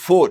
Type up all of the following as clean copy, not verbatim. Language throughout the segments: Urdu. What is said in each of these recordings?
4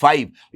5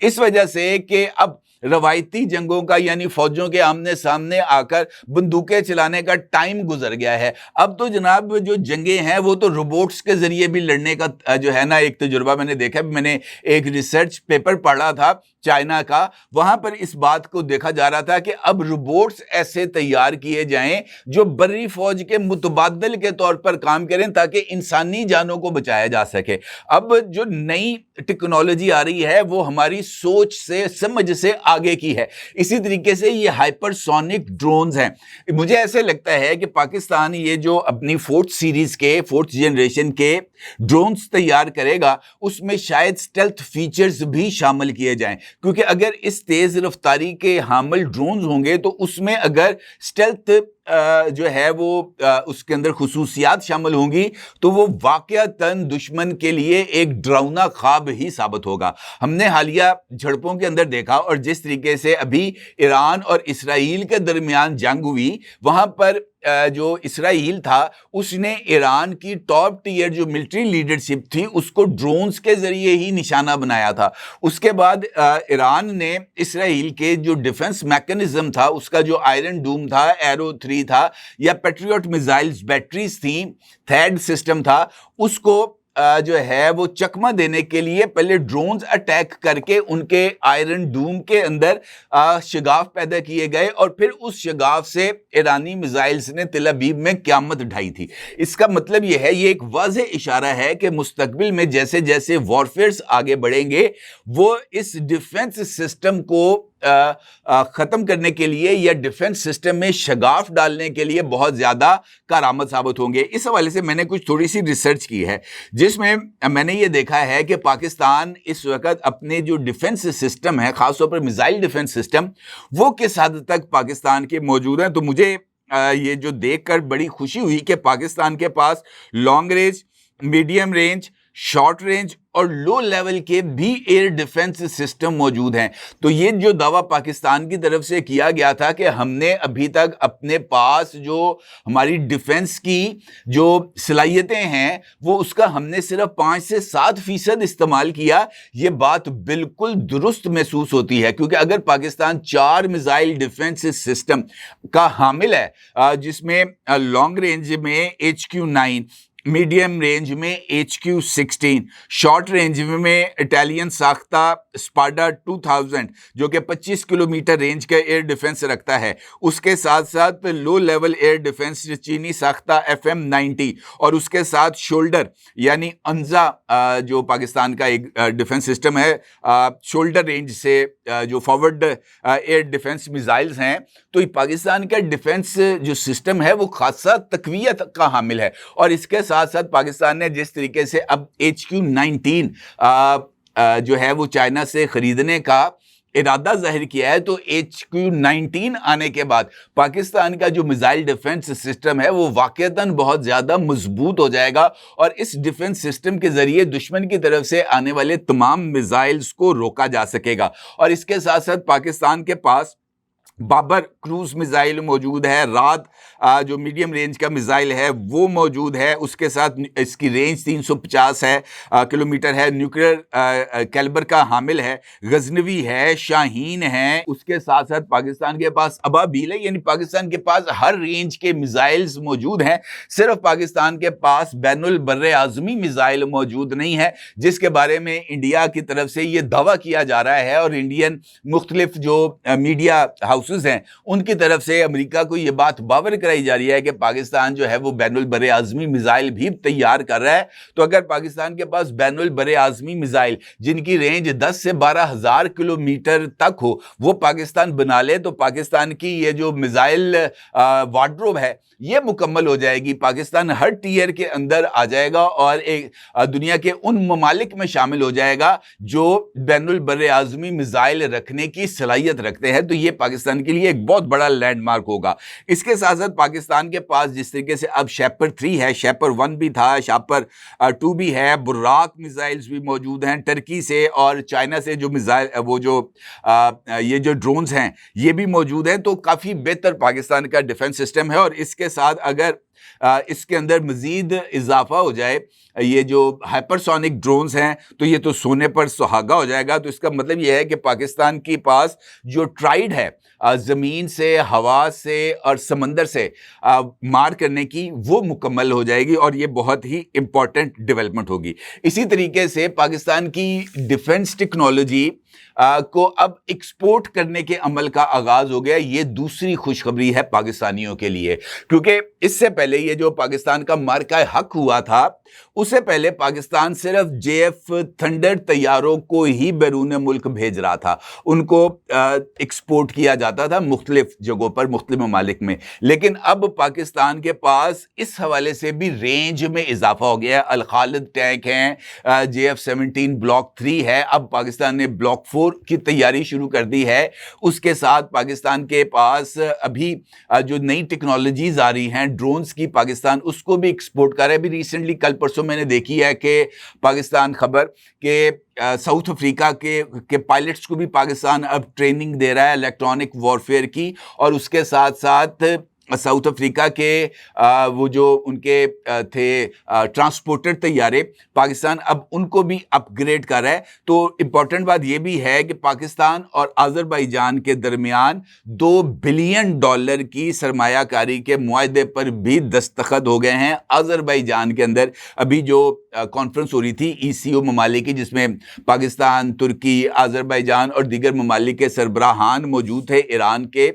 اس وجہ سے کہ اب روایتی جنگوں کا یعنی فوجوں کے آمنے سامنے آ کر بندوقیں چلانے کا ٹائم گزر گیا ہے. اب تو جناب جو جنگیں ہیں وہ تو روبوٹس کے ذریعے بھی لڑنے کا جو ہے نا ایک تجربہ میں نے دیکھا. میں نے ایک ریسرچ پیپر پڑھا تھا چائنا کا, وہاں پر اس بات کو دیکھا جا رہا تھا کہ اب روبوٹس ایسے تیار کیے جائیں جو بری فوج کے متبادل کے طور پر کام کریں تاکہ انسانی جانوں کو بچایا جا سکے. اب جو نئی ٹیکنالوجی آ رہی ہے وہ ہماری سوچ سے سمجھ سے آگے کی ہے. اسی طریقے سے یہ ہائپر سونک ڈرونز ہیں. مجھے ایسے لگتا ہے کہ پاکستان یہ جو اپنی فورتھ سیریز کے فورتھ جنریشن کے ڈرونز تیار کرے گا اس میں شاید سٹیلتھ فیچرز بھی شامل کیے جائیں, کیونکہ اگر اس تیز رفتاری کے حامل ڈرونز ہوں گے تو اس میں اگر سٹیلتھ جو ہے وہ اس کے اندر خصوصیات شامل ہوں گی تو وہ واقعتاً دشمن کے لیے ایک ڈراؤنا خواب ہی ثابت ہوگا. ہم نے حالیہ جھڑپوں کے اندر دیکھا اور جس طریقے سے ابھی ایران اور اسرائیل کے درمیان جنگ ہوئی, وہاں پر جو اسرائیل تھا اس نے ایران کی ٹاپ ٹیئر جو ملٹری لیڈرشپ تھی اس کو ڈرونز کے ذریعے ہی نشانہ بنایا تھا. اس کے بعد ایران نے اسرائیل کے جو ڈیفنس میکنزم تھا اس کا جو آئرن ڈوم تھا, ایرو 3 تھا یا پیٹریوٹ میزائلز بیٹریز تھیں, تھیڈ سسٹم تھا, اس کو جو ہے وہ چکمہ دینے کے لیے پہلے ڈرونز اٹیک کر کے ان کے آئرن ڈوم کے اندر شگاف پیدا کیے گئے اور پھر اس شگاف سے ایرانی میزائلز نے تل ابیب میں قیامت ڈھائی تھی. اس کا مطلب یہ ہے, یہ ایک واضح اشارہ ہے کہ مستقبل میں جیسے جیسے وارفیئرز آگے بڑھیں گے وہ اس ڈیفنس سسٹم کو ختم کرنے کے لیے یا ڈیفنس سسٹم میں شگاف ڈالنے کے لیے بہت زیادہ کارآمد ثابت ہوں گے. اس حوالے سے میں نے کچھ تھوڑی سی ریسرچ کی ہے جس میں میں نے یہ دیکھا ہے کہ پاکستان اس وقت اپنے جو ڈیفنس سسٹم ہے, خاص طور پر میزائل ڈیفنس سسٹم, وہ کس حد تک پاکستان کے موجود ہیں. تو مجھے یہ جو دیکھ کر بڑی خوشی ہوئی کہ پاکستان کے پاس long range, medium range, short range اور لو لیول کے بھی ایئر ڈیفنس سسٹم موجود ہیں. تو یہ جو دعویٰ پاکستان کی طرف سے کیا گیا تھا کہ ہم نے ابھی تک اپنے پاس جو ہماری ڈیفنس کی جو صلاحیتیں ہیں وہ اس کا ہم نے صرف 5 سے 7% استعمال کیا, یہ بات بالکل درست محسوس ہوتی ہے. کیونکہ اگر پاکستان 4 میزائل ڈیفنس سسٹم کا حامل ہے جس میں لانگ رینج میں HQ9, میڈیم رینج میں HQ16, شارٹ رینج میں اٹالین ساختہ اسپاڈا 2000 جو کہ 25 کلومیٹر رینج کا ایئر ڈیفنس رکھتا ہے, اس کے ساتھ ساتھ لو لیول ایئر ڈیفنس چینی ساختہ FM90 اور اس کے ساتھ شولڈر یعنی انزا جو پاکستان کا ایک ڈیفنس سسٹم ہے, شولڈر رینج سے جو فارورڈ ایئر ڈیفنس میزائلز ہیں. تو پاکستان کا ڈیفنس جو سسٹم ہے وہ خاصا تقویت کا حامل ہے. اور اس کے ساتھ ساتھ پاکستان نے جس طریقے سے اب HQ19 جو ہے وہ چائنا سے خریدنے کا ارادہ ظاہر کیا ہے, تو HQ19 آنے کے بعد پاکستان کا جو میزائل ڈیفنس سسٹم ہے وہ واقعتاً بہت زیادہ مضبوط ہو جائے گا اور اس ڈیفنس سسٹم کے ذریعے دشمن کی طرف سے آنے والے تمام میزائلز کو روکا جا سکے گا. اور اس کے ساتھ ساتھ پاکستان کے پاس بابر کروز میزائل موجود ہے, رات جو میڈیم رینج کا میزائل ہے وہ موجود ہے, اس کے ساتھ اس کی رینج 350 ہے کلومیٹر ہے, نیوکلیئر کیلیبر کا حامل ہے, غزنوی ہے, شاہین ہے. اس کے ساتھ ساتھ پاکستان کے پاس ابابیل ہے, یعنی پاکستان کے پاس ہر رینج کے میزائلز موجود ہیں. صرف پاکستان کے پاس بین البر اعظمی میزائل موجود نہیں ہے جس کے بارے میں انڈیا کی طرف سے یہ دعویٰ کیا جا رہا ہے اور انڈین مختلف جو میڈیا ہاؤس ہیں ان کی طرف سے امریکہ کو یہ بات باور کرائی جا رہی ہے کہ پاکستان جو ہے وہ بین البر اعظمی میزائل بھی تیار کر رہا ہے. تو اگر پاکستان کے پاس بین البر اعظمی میزائل جن کی رینج 10 سے 12 ہزار کلومیٹر تک ہو وہ پاکستان بنا لے تو پاکستان کی یہ جو میزائل وارڈروب ہے یہ مکمل ہو جائے گی. پاکستان ہر ٹیئر کے اندر آ جائے گا اور ایک دنیا کے ان ممالک میں شامل ہو جائے گا جو بین البر اعظمی میزائل رکھنے کی صلاحیت رکھتے ہیں. تو یہ پاکستان کے لیے ایک بہت بڑا لینڈ مارک ہوگا. اس کے ساتھ ساتھ پاکستان کے پاس جس طریقے سے اب شیپر 3 ہے, شیپر 1 بھی تھا, شیپر 2 بھی ہے, براق میزائلز بھی موجود ہیں ٹرکی سے اور چائنا سے جو میزائل وہ جو یہ جو ڈرونز ہیں یہ بھی موجود ہیں. تو کافی بہتر پاکستان کا ڈیفنس سسٹم ہے. اور اس کے ساتھ اگر اس کے اندر مزید اضافہ ہو جائے، یہ جو ہائپرسونک ڈرونز ہیں، تو یہ تو سونے پر سہاگا ہو جائے گا۔ تو اس کا مطلب یہ ہے کہ پاکستان کے پاس جو ٹرائیڈ ہے زمین سے، ہوا سے اور سمندر سے مار کرنے کی، وہ مکمل ہو جائے گی، اور یہ بہت ہی امپورٹنٹ ڈیولپمنٹ ہوگی۔ اسی طریقے سے پاکستان کی ڈیفنس ٹیکنالوجی کو اب ایکسپورٹ کرنے کے عمل کا آغاز ہو گیا۔ یہ دوسری خوشخبری ہے پاکستانیوں کے لیے، کیونکہ اس سے پہلے یہ جو پاکستان کا مارکہ حق ہوا تھا، اس سے پہلے پاکستان صرف JF تھنڈر طیاروں کو ہی بیرون ملک بھیج رہا تھا، ان کو ایکسپورٹ کیا جاتا تھا مختلف جگہوں پر، مختلف ممالک میں۔ لیکن اب پاکستان کے پاس اس حوالے سے بھی رینج میں اضافہ ہو گیا ہے۔ الخالد ٹینک ہیں، JF-17 بلاک 3 ہے، اب پاکستان نے بلاک 4 کی تیاری شروع کر دی ہے۔ اس کے ساتھ پاکستان کے پاس ابھی جو نئی ٹیکنالوجیز آ رہی ہیں ڈرونز کی، پاکستان اس کو بھی ایکسپورٹ کر رہا ہے۔ ابھی ریسنٹلی کل پرسوں میں نے دیکھی ہے کہ پاکستان خبر کہ ساؤتھ افریقہ کے پائلٹس کو بھی پاکستان اب ٹریننگ دے رہا ہے الیکٹرانک وارفیئر کی، اور اس کے ساتھ ساتھ ساؤتھ افریقہ کے وہ جو ان کے تھے ٹرانسپورٹر طیارے، پاکستان اب ان کو بھی اپ گریڈ کر رہا ہے۔ تو امپورٹنٹ بات یہ بھی ہے کہ پاکستان اور آذربائیجان کے درمیان $2 بلین کی سرمایہ کاری کے معاہدے پر بھی دستخط ہو گئے ہیں۔ آذربائیجان کے اندر ابھی جو کانفرنس ہو رہی تھی ECO ممالک کی، جس میں پاکستان، ترکی، آذربائیجان اور دیگر ممالک کے سربراہان موجود تھے، ایران کے،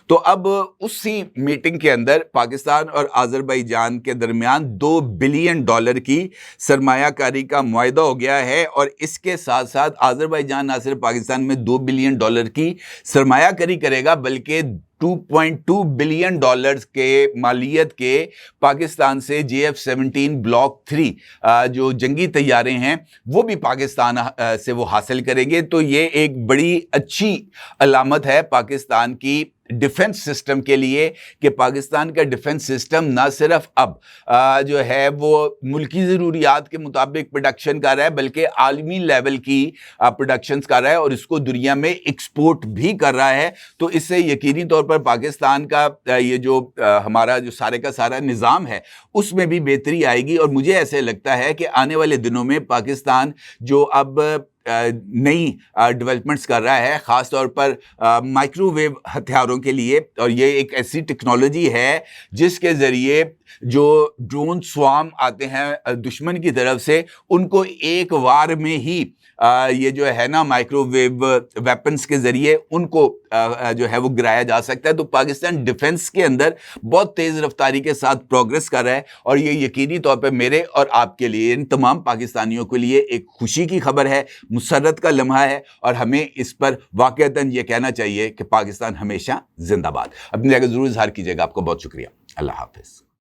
تو اب اسی میٹنگ کے اندر پاکستان اور آذربائیجان کے درمیان $2 بلین کی سرمایہ کاری کا معاہدہ ہو گیا ہے، اور اس کے ساتھ ساتھ آذربائیجان نہ صرف پاکستان میں $2 بلین کی سرمایہ کاری کرے گا، بلکہ $2.2 بلین کے مالیت کے پاکستان سے JF-17 بلاک 3 جو جنگی طیارے ہیں وہ بھی پاکستان سے وہ حاصل کریں گے۔ تو یہ ایک بڑی اچھی علامت ہے پاکستان کی ڈیفنس سسٹم کے لیے، کہ پاکستان کا ڈیفنس سسٹم نہ صرف اب جو ہے وہ ملکی ضروریات کے مطابق پروڈکشن کر رہا ہے، بلکہ عالمی لیول کی پروڈکشنز کر رہا ہے، اور اس کو دنیا میں ایکسپورٹ بھی کر رہا ہے۔ تو اس سے یقینی طور پر پاکستان کا یہ جو ہمارا جو سارے کا سارا نظام ہے، اس میں بھی بہتری آئے گی۔ اور مجھے ایسے لگتا ہے کہ آنے والے دنوں میں پاکستان جو اب نئی ڈیولپمنٹس کر رہا ہے، خاص طور پر مائکرو ویو ہتھیاروں کے لیے، اور یہ ایک ایسی ٹیکنالوجی ہے جس کے ذریعے جو ڈرون سوام آتے ہیں دشمن کی طرف سے، ان کو ایک وار میں ہی یہ جو ہے نا مائکرو ویو ویپنز کے ذریعے ان کو جو ہے وہ گرایا جا سکتا ہے۔ تو پاکستان ڈیفنس کے اندر بہت تیز رفتاری کے ساتھ پروگریس کر رہا ہے، اور یہ یقینی طور پہ میرے اور آپ کے لیے، ان تمام پاکستانیوں کے لیے ایک خوشی کی خبر ہے، مسرت کا لمحہ ہے، اور ہمیں اس پر واقعتاً یہ کہنا چاہیے کہ پاکستان ہمیشہ زندہ باد۔ اپنی جگہ ضرور اظہار کیجیے گا۔ آپ کو بہت شکریہ۔ اللہ حافظ۔